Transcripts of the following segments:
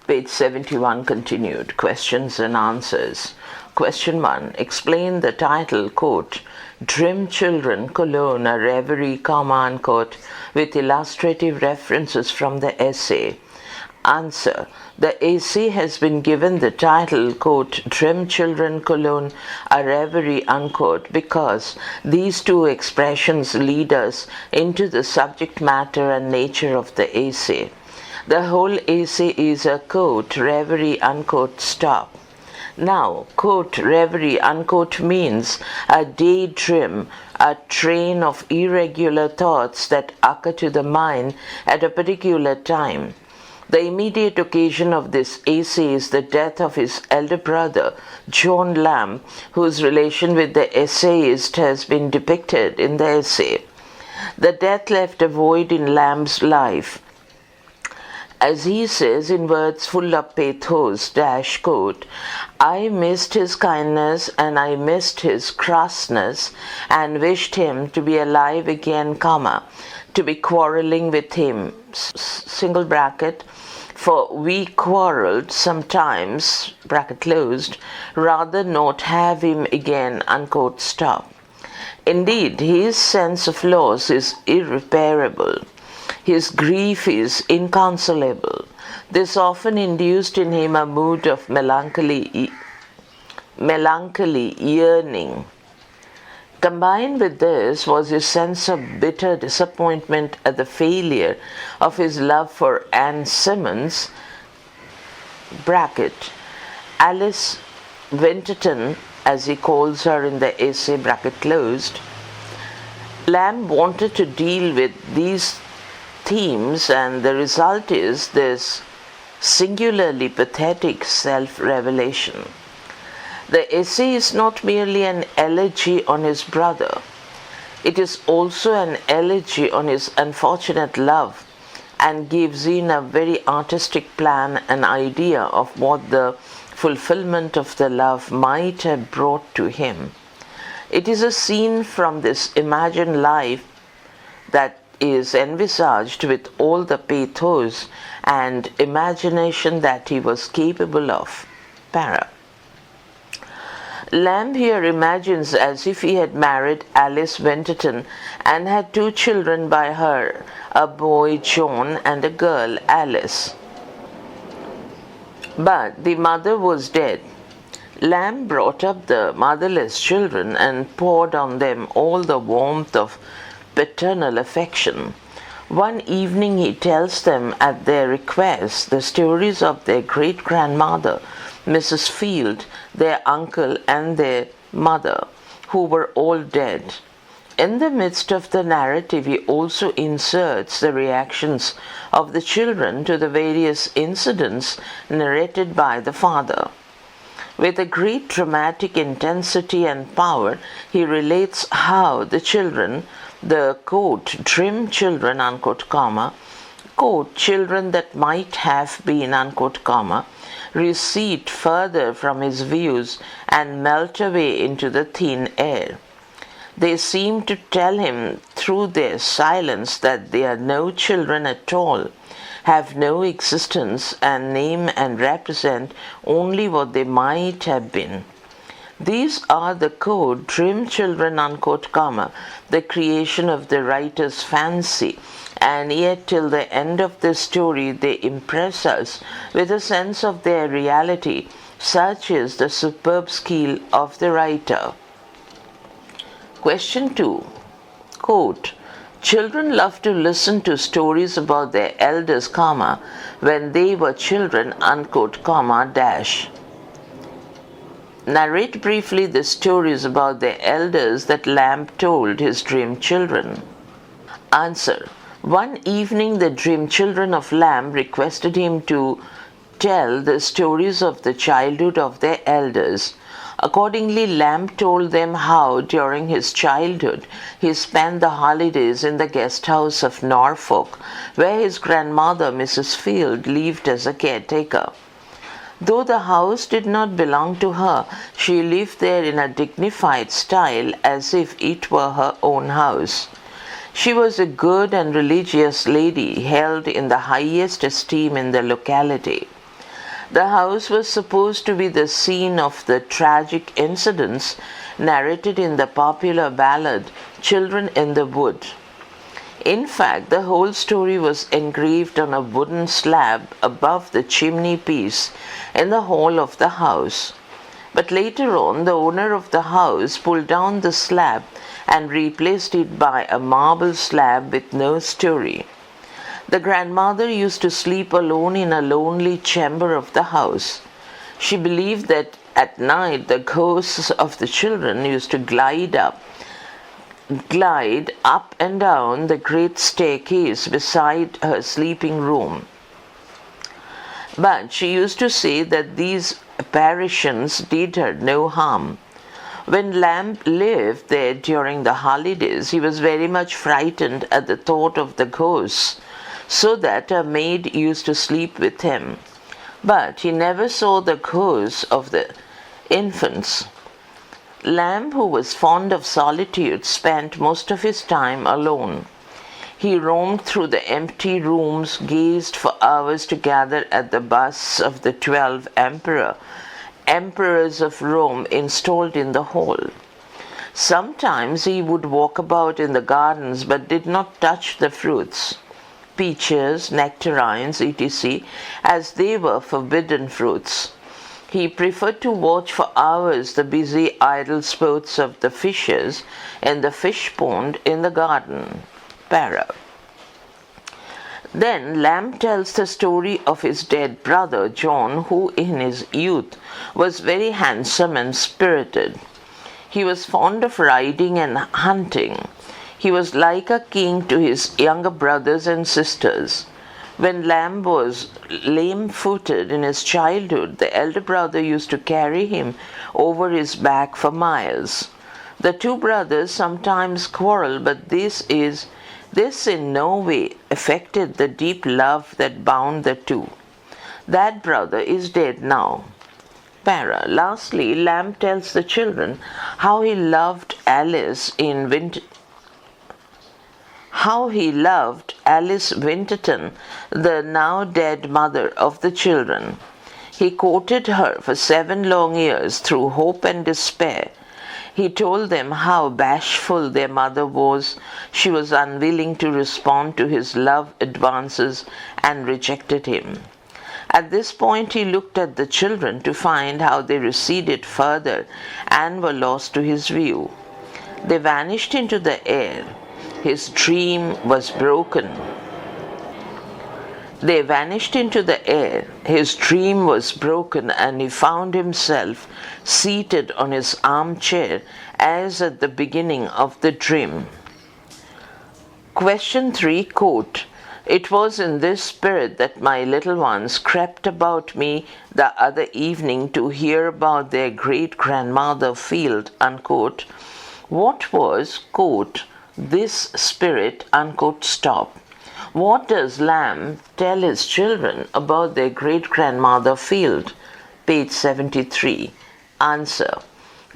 Page 71 continued. Questions and answers. Question 1. Explain the title, quote, Trim Children, colon, a reverie, comma, unquote, with illustrative references from the essay. Answer. The essay has been given the title, quote, Trim Children, colon, a reverie, unquote, because these two expressions lead us into the subject matter and nature of the essay. The whole essay is a, quote, reverie, unquote, stop. Now, quote, reverie, unquote, means a daydream, a train of irregular thoughts that occur to the mind at a particular time. The immediate occasion of this essay is the death of his elder brother, John Lamb, whose relation with the essayist has been depicted in the essay. The death left a void in Lamb's life. As he says in words full of pathos, dash quote, I missed his kindness and I missed his crassness and wished him to be alive again, comma, to be quarreling with him, single bracket, for we quarrelled sometimes, bracket closed, rather not have him again, unquote, stop. Indeed, his sense of loss is irreparable. His grief is inconsolable. This often induced in him a mood of melancholy yearning. Combined with this was his sense of bitter disappointment at the failure of his love for Anne Simmons, bracket, Alice Winterton, as he calls her in the essay, bracket closed. Lamb wanted to deal with these themes, and the result is this singularly pathetic self-revelation. The essay is not merely an elegy on his brother. It is also an elegy on his unfortunate love and gives in a very artistic plan an idea of what the fulfillment of the love might have brought to him. It is a scene from this imagined life that is envisaged with all the pathos and imagination that he was capable of. Para. Lamb here imagines as if he had married Alice Winterton and had two children by her, a boy John and a girl Alice. But the mother was dead. Lamb brought up the motherless children and poured on them all the warmth of paternal affection. One evening he tells them at their request the stories of their great-grandmother, Mrs. Field, their uncle and their mother, who were all dead. In the midst of the narrative he also inserts the reactions of the children to the various incidents narrated by the father. With a great dramatic intensity and power, he relates how the children, the quote, trim children, unquote, comma, quote, children that might have been, unquote, comma, recede further from his views and melt away into the thin air. They seem to tell him through their silence that they are no children at all, have no existence, and name and represent only what they might have been. These are the quote, trim children, unquote, comma, the creation of the writer's fancy, and yet till the end of the story they impress us with a sense of their reality. Such is the superb skill of the writer. Question 2. Quote, children love to listen to stories about their elders, comma, when they were children, unquote, comma, dash. Narrate briefly the stories about their elders that Lamb told his dream children. Answer. One evening the dream children of Lamb requested him to tell the stories of the childhood of their elders. Accordingly, Lamb told them how, during his childhood, he spent the holidays in the guest house of Norfolk, where his grandmother, Mrs. Field, lived as a caretaker. Though the house did not belong to her, she lived there in a dignified style as if it were her own house. She was a good and religious lady held in the highest esteem in the locality. The house was supposed to be the scene of the tragic incidents narrated in the popular ballad Children in the Wood. In fact, the whole story was engraved on a wooden slab above the chimney piece in the hall of the house. But later on, the owner of the house pulled down the slab and replaced it by a marble slab with no story. The grandmother used to sleep alone in a lonely chamber of the house. She believed that at night the ghosts of the children used to glide up and down the great staircase beside her sleeping room. But she used to say that these apparitions did her no harm. When Lamb lived there during the holidays, he was very much frightened at the thought of the ghosts, so that a maid used to sleep with him. But he never saw the ghosts of the infants. Lamb, who was fond of solitude, spent most of his time alone. He roamed through the empty rooms, gazed for hours together at the busts of the 12 emperors of Rome installed in the hall. Sometimes he would walk about in the gardens but did not touch the fruits, peaches, nectarines, etc., as they were forbidden fruits. He preferred to watch for hours the busy idle sports of the fishes in the fish pond in the garden. Para. Then Lamb tells the story of his dead brother John, who in his youth was very handsome and spirited. He was fond of riding and hunting. He was like a king to his younger brothers and sisters. When Lamb was lame-footed in his childhood, the elder brother used to carry him over his back for miles. The two brothers sometimes quarreled, but this in no way affected the deep love that bound the two. That brother is dead now. Para. Lastly, Lamb tells the children how he loved Alice Winterton, the now dead mother of the children. He courted her for 7 long years through hope and despair. He told them how bashful their mother was. She was unwilling to respond to his love advances and rejected him. At this point he looked at the children to find how they receded further and were lost to his view. They vanished into the air. His dream was broken. They vanished into the air. His dream was broken, and he found himself seated on his armchair as at the beginning of the dream. Question 3, quote, "It was in this spirit that my little ones crept about me the other evening to hear about their great-grandmother Field," unquote. What was, quote, "this spirit," unquote, stop? What does Lamb tell his children about their great-grandmother Field? Page 73. Answer.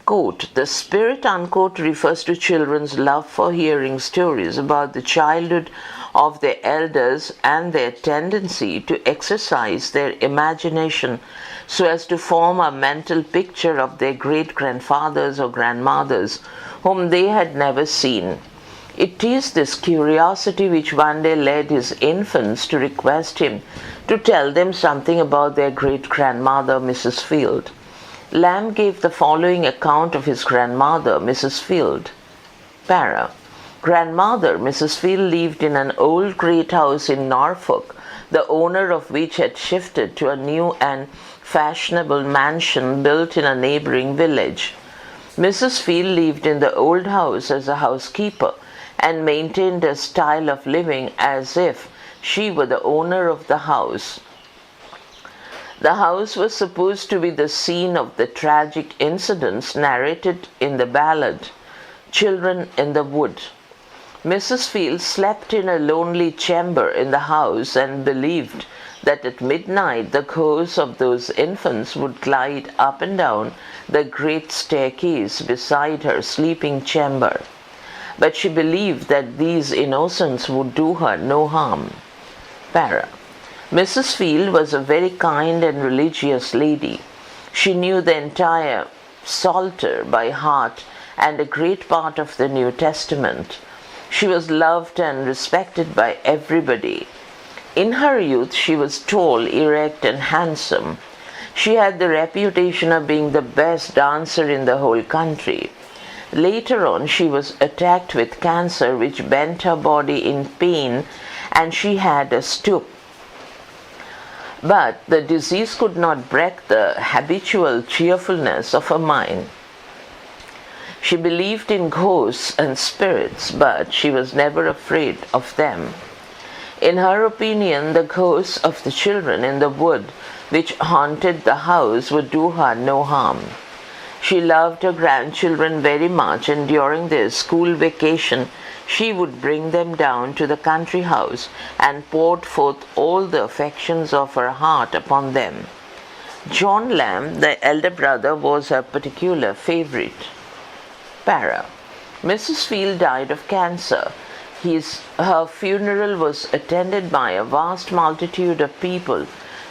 Quote, "The spirit," unquote, refers to children's love for hearing stories about the childhood of their elders and their tendency to exercise their imagination so as to form a mental picture of their great-grandfathers or grandmothers whom they had never seen. It is this curiosity which one day led his infants to request him to tell them something about their great-grandmother, Mrs. Field. Lamb gave the following account of his grandmother, Mrs. Field. Para. Grandmother, Mrs. Field, lived in an old great house in Norfolk, the owner of which had shifted to a new and fashionable mansion built in a neighboring village. Mrs. Field lived in the old house as a housekeeper and maintained a style of living as if she were the owner of the house. The house was supposed to be the scene of the tragic incidents narrated in the ballad Children in the Wood. Mrs. Field slept in a lonely chamber in the house and believed that at midnight the ghosts of those infants would glide up and down the great staircase beside her sleeping chamber. But she believed that these innocents would do her no harm. Para. Mrs. Field was a very kind and religious lady. She knew the entire Psalter by heart and a great part of the New Testament. She was loved and respected by everybody. In her youth, she was tall, erect, and handsome. She had the reputation of being the best dancer in the whole country. Later on, she was attacked with cancer, which bent her body in pain, and she had a stoop. But the disease could not break the habitual cheerfulness of her mind. She believed in ghosts and spirits, but she was never afraid of them. In her opinion, the ghosts of the children in the wood which haunted the house would do her no harm. She loved her grandchildren very much, and during their school vacation, she would bring them down to the country house and poured forth all the affections of her heart upon them. John Lamb, the elder brother, was her particular favorite. Para. Mrs. Field died of cancer. Her funeral was attended by a vast multitude of people.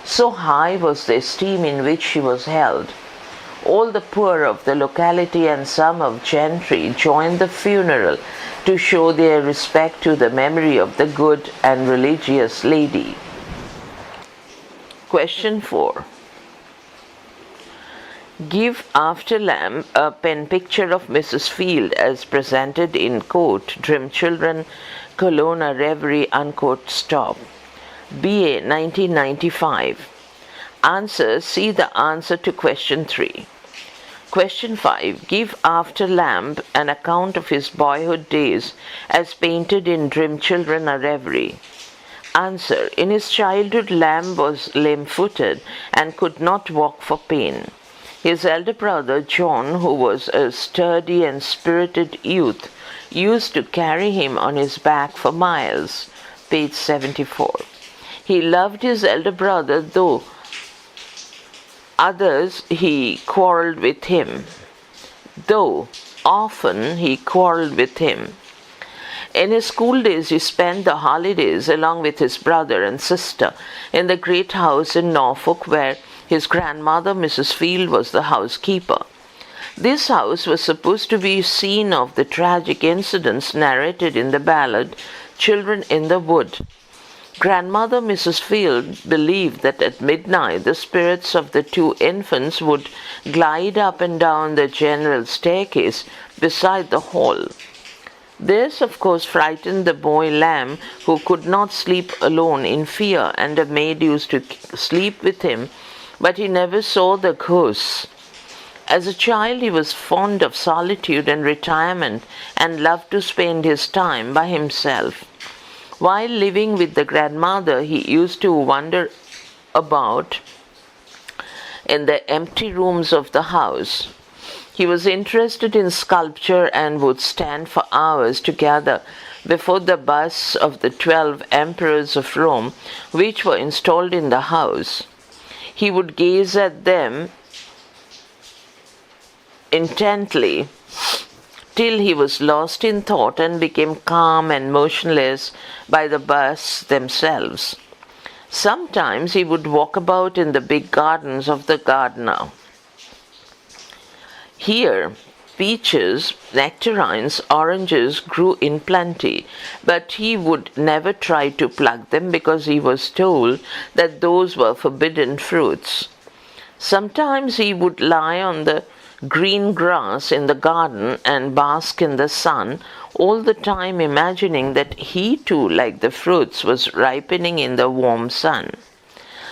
So high was the esteem in which she was held. All the poor of the locality and some of gentry joined the funeral to show their respect to the memory of the good and religious lady. Question 4. Give after Lamb a pen picture of Mrs. Field as presented in quote, Trim Children, Cologne, a Reverie, unquote, stop. BA 1995. Answer. See the answer to question 3. Question 5. Give after Lamb an account of his boyhood days as painted in Trim Children, a Reverie. Answer. In his childhood, Lamb was lame-footed and could not walk for pain. His elder brother, John, who was a sturdy and spirited youth, used to carry him on his back for miles. Page 74. He loved his elder brother, though others he quarrelled with him. Though often he quarrelled with him. In his school days, he spent the holidays along with his brother and sister in the great house in Norfolk, where his grandmother, Mrs. Field, was the housekeeper. This house was supposed to be scene of the tragic incidents narrated in the ballad Children in the Wood. Grandmother Mrs. Field believed that at midnight the spirits of the two infants would glide up and down the general staircase beside the hall. This, of course, frightened the boy Lamb, who could not sleep alone in fear, and a maid used to sleep with him, but he never saw the ghosts. As a child, he was fond of solitude and retirement and loved to spend his time by himself. While living with the grandmother, he used to wander about in the empty rooms of the house. He was interested in sculpture and would stand for hours together before the busts of the 12 emperors of Rome, which were installed in the house. He would gaze at them intently till he was lost in thought and became calm and motionless by the busts themselves. Sometimes he would walk about in the big gardens of the gardener. Here, peaches, nectarines, oranges grew in plenty, but he would never try to pluck them because he was told that those were forbidden fruits. Sometimes he would lie on the green grass in the garden and bask in the sun, all the time imagining that he too, like the fruits, was ripening in the warm sun.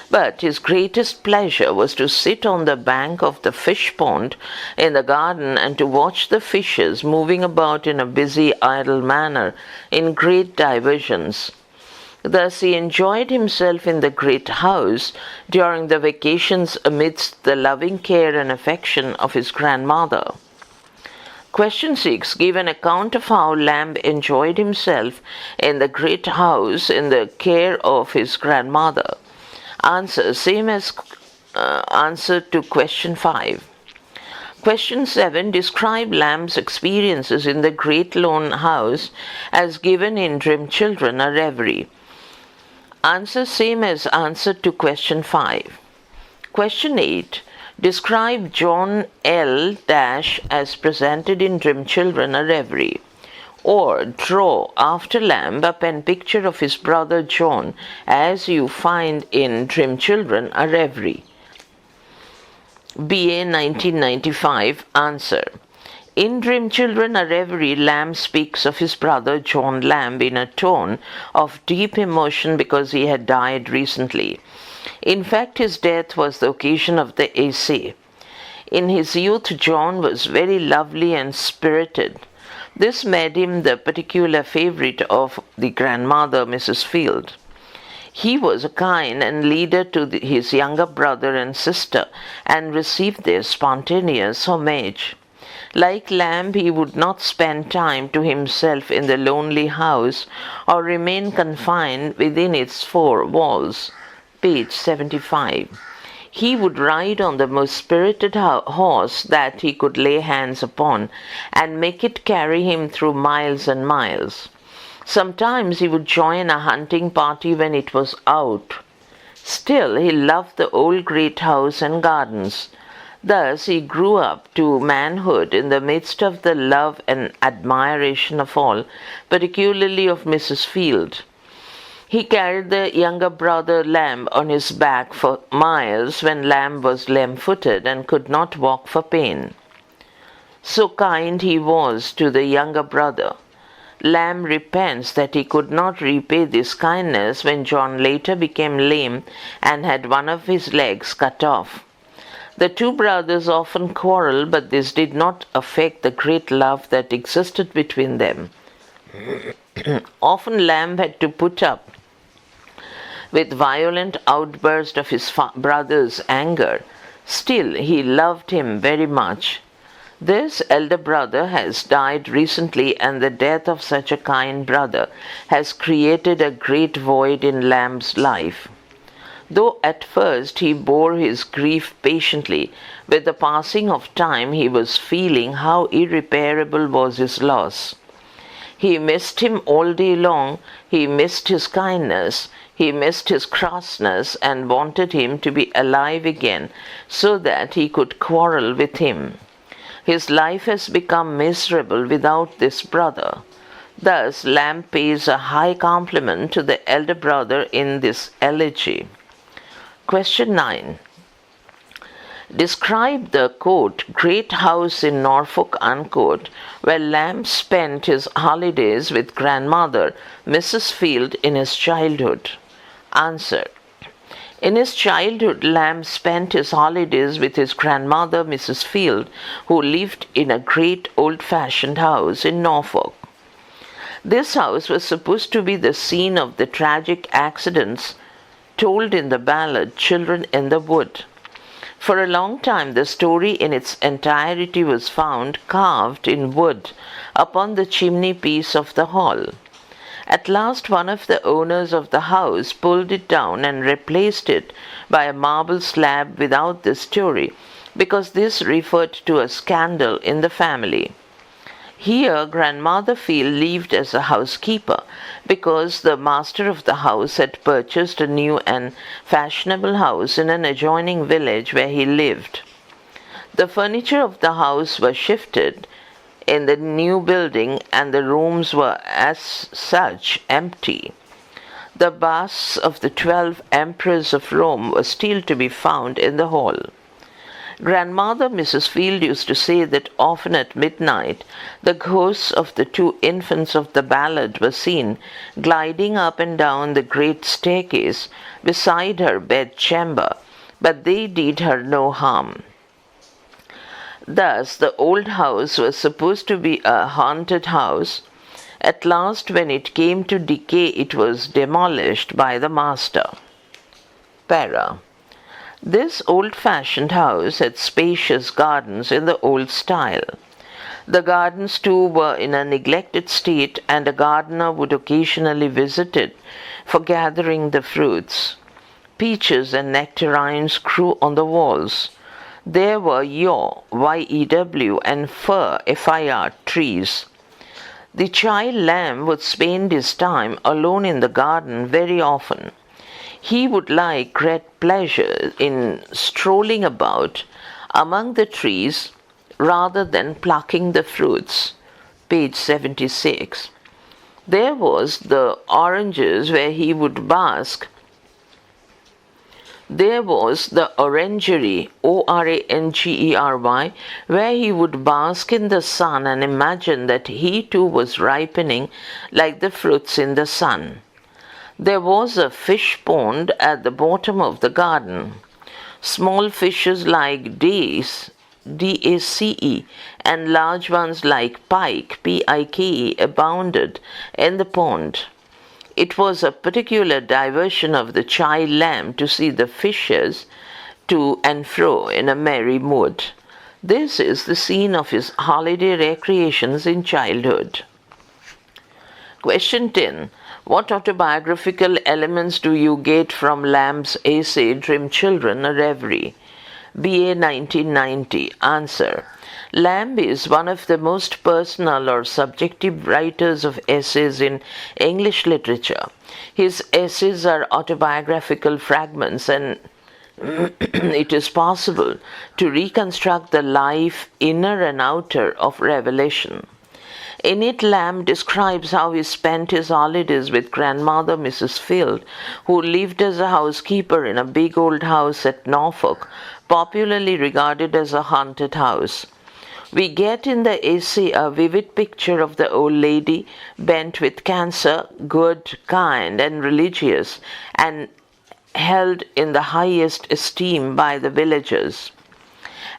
But his greatest pleasure was to sit on the bank of the fish pond in the garden and to watch the fishes moving about in a busy, idle manner in great diversions. Thus he enjoyed himself in the great house during the vacations amidst the loving care and affection of his grandmother. Question 6. Give an account of how Lamb enjoyed himself in the great house in the care of his grandmother. Answer. Same as answer to question 5. Question 7. Describe Lamb's experiences in the great lone house as given in Trim Children, a Reverie. Answer same as answer to question 5. Question 8. Describe John L. Dash as presented in Dream Children a Reverie. Or draw after Lamb a pen picture of his brother John as you find in Dream Children a Reverie. BA 1995. Answer. In Dream Children a Reverie, Lamb speaks of his brother John Lamb in a tone of deep emotion because he had died recently. In fact, his death was the occasion of the essay. In his youth, John was very lovely and spirited. This made him the particular favorite of the grandmother, Mrs. Field. He was a kind and leader to his younger brother and sister and received their spontaneous homage. Like Lamb, he would not spend time to himself in the lonely house or remain confined within its four walls. Page 75. He would ride on the most spirited horse that he could lay hands upon and make it carry him through miles and miles. Sometimes he would join a hunting party when it was out. Still, he loved the old great house and gardens. Thus, he grew up to manhood in the midst of the love and admiration of all, particularly of Mrs. Field. He carried the younger brother Lamb on his back for miles when Lamb was lame-footed and could not walk for pain. So kind he was to the younger brother. Lamb repents that he could not repay this kindness when John later became lame and had one of his legs cut off. The two brothers often quarreled, but this did not affect the great love that existed between them. Often Lamb had to put up with violent outbursts of his brother's anger. Still, he loved him very much. This elder brother has died recently, and the death of such a kind brother has created a great void in Lamb's life. Though at first he bore his grief patiently, with the passing of time he was feeling how irreparable was his loss. He missed him all day long, he missed his kindness, he missed his crossness, and wanted him to be alive again so that he could quarrel with him. His life has become miserable without this brother. Thus, Lamb pays a high compliment to the elder brother in this elegy. Question 9. Describe the, quote, great house in Norfolk, unquote, where Lamb spent his holidays with grandmother, Mrs. Field, in his childhood. Answer. In his childhood, Lamb spent his holidays with his grandmother, Mrs. Field, who lived in a great old-fashioned house in Norfolk. This house was supposed to be the scene of the tragic accidents told in the ballad Children in the Wood. For a long time, the story in its entirety was found carved in wood upon the chimney piece of the hall. At last, one of the owners of the house pulled it down and replaced it by a marble slab without the story, because this referred to a scandal in the family. Here, Grandmother Field lived as a housekeeper, because the master of the house had purchased a new and fashionable house in an adjoining village where he lived. The furniture of the house was shifted in the new building, and the rooms were as such empty. The busts of the 12 emperors of Rome were still to be found in the hall. Grandmother Mrs. Field used to say that often at midnight the ghosts of the two infants of the ballad were seen gliding up and down the great staircase beside her bedchamber, but they did her no harm. Thus, the old house was supposed to be a haunted house. At last, when it came to decay, it was demolished by the master. Para. This old-fashioned house had spacious gardens in the old style. The gardens, too, were in a neglected state, and a gardener would occasionally visit it for gathering the fruits. Peaches and nectarines grew on the walls. There were yew, Y-E-W, and fir, F-I-R, trees. The child Lamb would spend his time alone in the garden very often. He would like great pleasure in strolling about among the trees rather than plucking the fruits. Page 76. There was the oranges where he would bask. There was the orangery, Orangery, where he would bask in the sun and imagine that he too was ripening like the fruits in the sun. There was a fish pond at the bottom of the garden. Small fishes like dace, Dace, and large ones like pike, Pike, abounded in the pond. It was a particular diversion of the child lamb to see the fishes to and fro in a merry mood. This is the scene of his holiday recreations in childhood. Question 10. What autobiographical elements do you get from Lamb's essay Trim Children, a Reverie? BA 1990. Answer. Lamb is one of the most personal or subjective writers of essays in English literature. His essays are autobiographical fragments, and it is possible to reconstruct the life, inner and outer, of Revelation. In it, Lamb describes how he spent his holidays with grandmother Mrs. Field, who lived as a housekeeper in a big old house at Norfolk, popularly regarded as a haunted house. We get in the essay a vivid picture of the old lady, bent with cancer, good, kind, and religious, and held in the highest esteem by the villagers.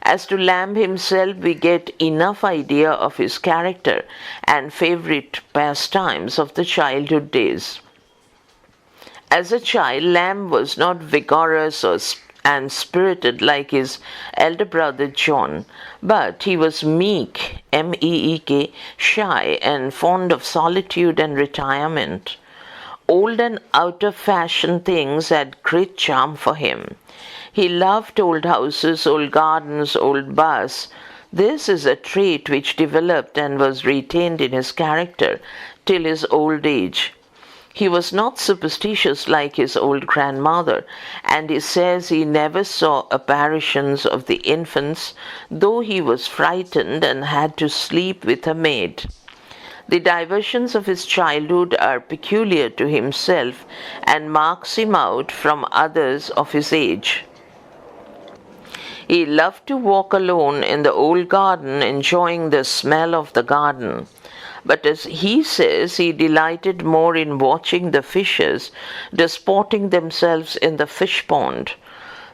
As to Lamb himself, we get enough idea of his character and favorite pastimes of the childhood days. As a child, Lamb was not vigorous and spirited like his elder brother John, but he was meek, meek, shy, and fond of solitude and retirement. Old and out-of-fashion things had great charm for him. He loved old houses, old gardens, old baths. This is a trait which developed and was retained in his character till his old age. He was not superstitious like his old grandmother, and he says he never saw apparitions of the infants, though he was frightened and had to sleep with a maid. The diversions of his childhood are peculiar to himself and marks him out from others of his age. He loved to walk alone in the old garden, enjoying the smell of the garden. But as he says, he delighted more in watching the fishes disporting themselves in the fish pond.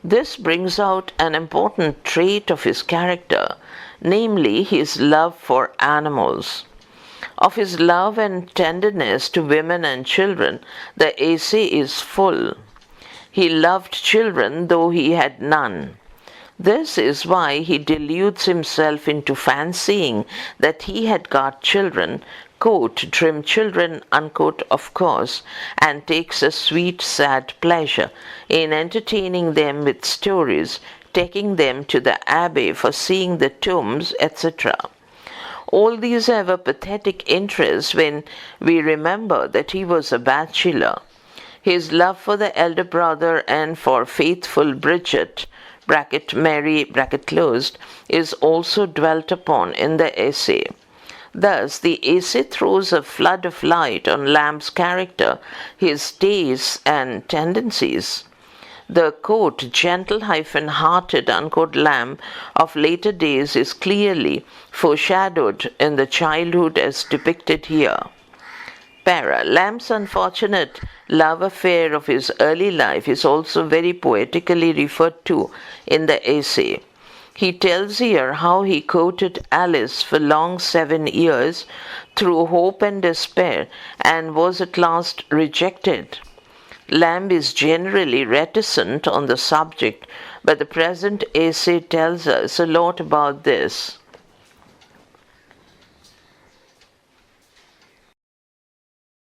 This brings out an important trait of his character, namely his love for animals. Of his love and tenderness to women and children, the essay is full. He loved children, though he had none. This is why he deludes himself into fancying that he had got children, quote, trim children, unquote, of course, and takes a sweet, sad pleasure in entertaining them with stories, taking them to the abbey for seeing the tombs, etc. All these have a pathetic interest when we remember that he was a bachelor. His love for the elder brother and for faithful Bridget, bracket Mary, bracket closed, is also dwelt upon in the essay. Thus, the essay throws a flood of light on Lamb's character, his tastes and tendencies. The, quote, gentle-hearted, unquote, Lamb of later days is clearly foreshadowed in the childhood as depicted here. Para. Lamb's unfortunate love affair of his early life is also very poetically referred to in the essay. He tells here how he courted Alice for long 7 years through hope and despair and was at last rejected. Lamb is generally reticent on the subject, but the present essay tells us a lot about this.